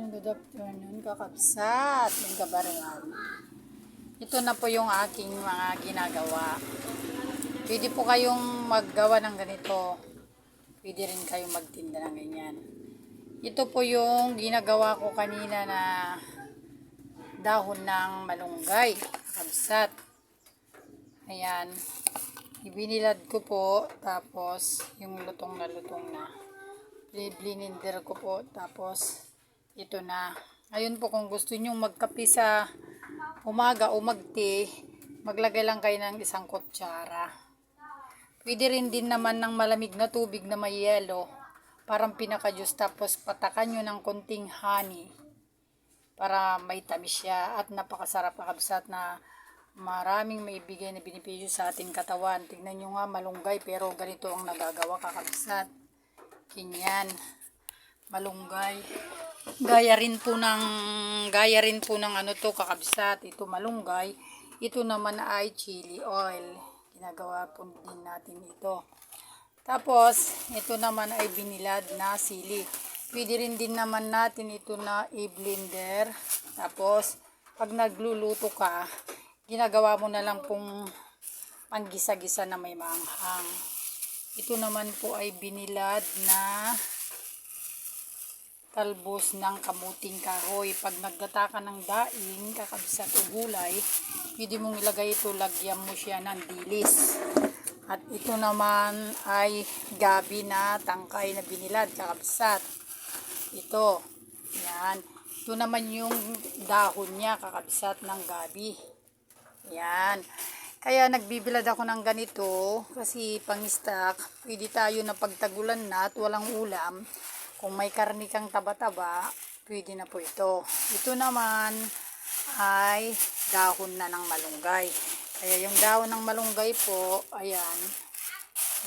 Good afternoon, kakabsat, yung kabarehan. Ito na po yung aking mga ginagawa. Pwede po kayong maggawa ng ganito. Pwede rin kayong magtinda ng ganyan. Ito po yung ginagawa ko kanina na dahon ng malunggay, kakabsat. Ayan. Ibinilad ko po, tapos yung lutong na. Blininder ko po, tapos ito na. Ayun po, kung gusto nyo magkape sa umaga o magte, maglagay lang kayo ng isang kutsara. Pwede rin din naman ng malamig na tubig na may yelo, parang pinaka-juice, tapos patakan nyo ng konting honey para may tamis siya at napakasarap kakabsat na maraming maibigay na benepisyo sa ating katawan. Tignan nyo nga, malunggay, pero ganito ang nagagawa kakabsat. Kinyan, malunggay. Gaya rin po ng ano to kakabsat. Ito malunggay. Ito naman ay chili oil. Ginagawa po din natin ito. Tapos, ito naman ay binilad na sili. Pwede rin din naman natin ito na i-blender. Tapos, pag nagluluto ka, ginagawa mo na lang pong panggisa-gisa na may maanghang. Ito naman po ay binilad na talbos ng kamuting kahoy. Pag naggata ka ng daing, kakabsat o gulay, pwede mong ilagay ito, lagyan mo siya ng dilis. At ito naman ay gabi na tangkay na binilad, kakabsat. Ito, yan. Ito naman yung dahon niya, kakabsat, ng gabi. Yan. Kaya nagbibilad ako ng ganito kasi pang-stock. Pwede tayo na pagtagulan na at walang ulam. Kung may karni kang taba-taba, pwede na po ito. Ito naman ay dahon na ng malunggay. Kaya yung dahon ng malunggay po, ayan,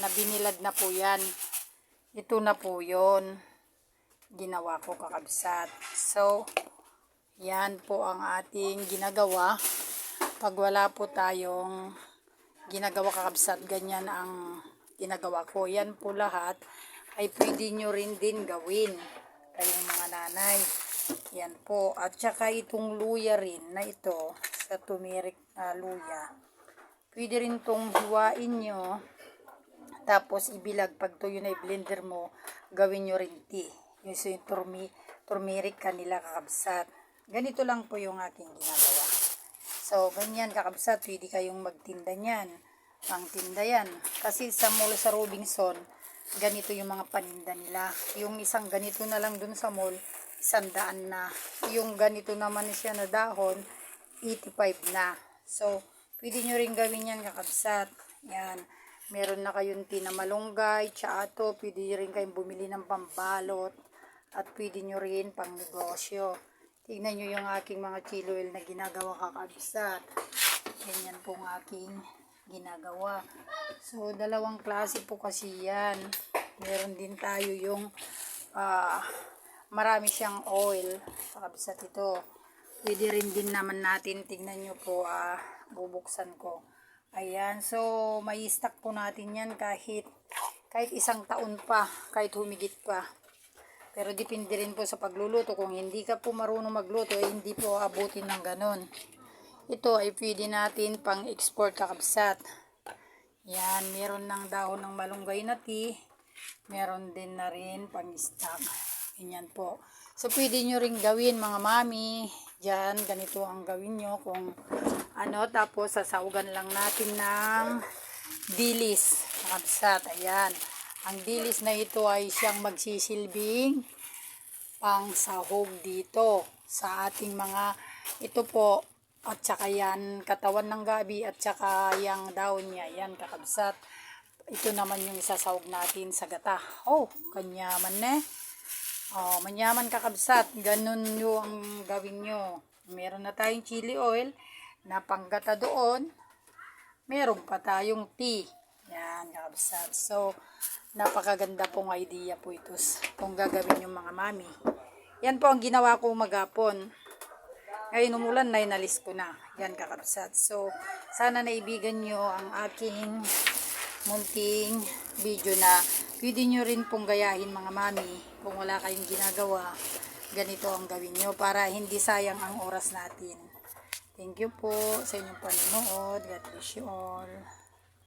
nabinilad na po yan. Ito na po yon ginawa ko kakabsat. So, yan po ang ating ginagawa. Pag wala po tayong ginagawa kakabsat, ganyan ang ginagawa ko. Yan po lahat ay pwede nyo rin din gawin kayong mga nanay. Yan po. At saka itong luya rin na ito, sa turmeric na luya. Pwede rin itong hiwain nyo. Tapos ibilag. Pag ito yun ay blender mo, gawin nyo rin tea. Yung turmeric kanila kakabsat. Ganito lang po yung aking ginagawa. So, ganyan kakabsat, pwede kayong magtinda niyan. Pangtinda yan. Kasi sa mall sa Robinson, ganito yung mga paninda nila. Yung isang ganito na lang dun sa mall, 100 na. Yung ganito naman siya na dahon, 85 na. So, pwede nyo rin gawin yan kakabsat. Yan. Meron na kayong tinamalunggay, tsato, pwede rin kayong bumili ng pambalot. At pwede nyo rin pang negosyo. Tignan nyo yung aking mga chili oil na ginagawa kakabsat. Ganyan pong aking ginagawa. So, dalawang klase po kasi yan. Meron din tayo yung marami siyang oil. Kakabsat ito. Pwede rin din naman natin, tignan nyo po, bubuksan ko. Ayan. So, may stock po natin yan kahit isang taon pa, kahit humigit pa. Pero depende rin po sa pagluluto. Kung hindi ka po marunong magluto, hindi po abutin ng ganon. Ito ay pwede natin pang export kakabsat. Yan, meron ng dahon ng malunggay na tea. Meron din na rin pang stock. Ganyan po. So, pwede nyo rin gawin mga mami. Diyan, ganito ang gawin nyo. Kung ano, tapos sasaugan lang natin ng dilis kakabsat. Ayan. Ang dilis na ito ay siyang magsisilbing pang sahog dito sa ating mga ito po, at saka yan katawan ng gabi at saka yung dahon niya, yan kakabsat. Ito naman yung isasahog natin sa gata. Oh, kanyaman manyaman kakabsat. Ganun yung gawin nyo. Meron na tayong chili oil na panggata doon. Meron pa tayong tea. Yan kakabsat. So, napakaganda pong idea po ito kung gagawin yung mga mami. Yan po ang ginawa ko magapon. Ngayon umulan na, inalis ko na. Yan kakabsat. So, sana naibigan nyo ang aking munting video na pwede nyo rin pong gayahin mga mami kung wala kayong ginagawa. ganito ang gawin nyo para hindi sayang ang oras natin. Thank you po sa inyong panonood. God bless you all.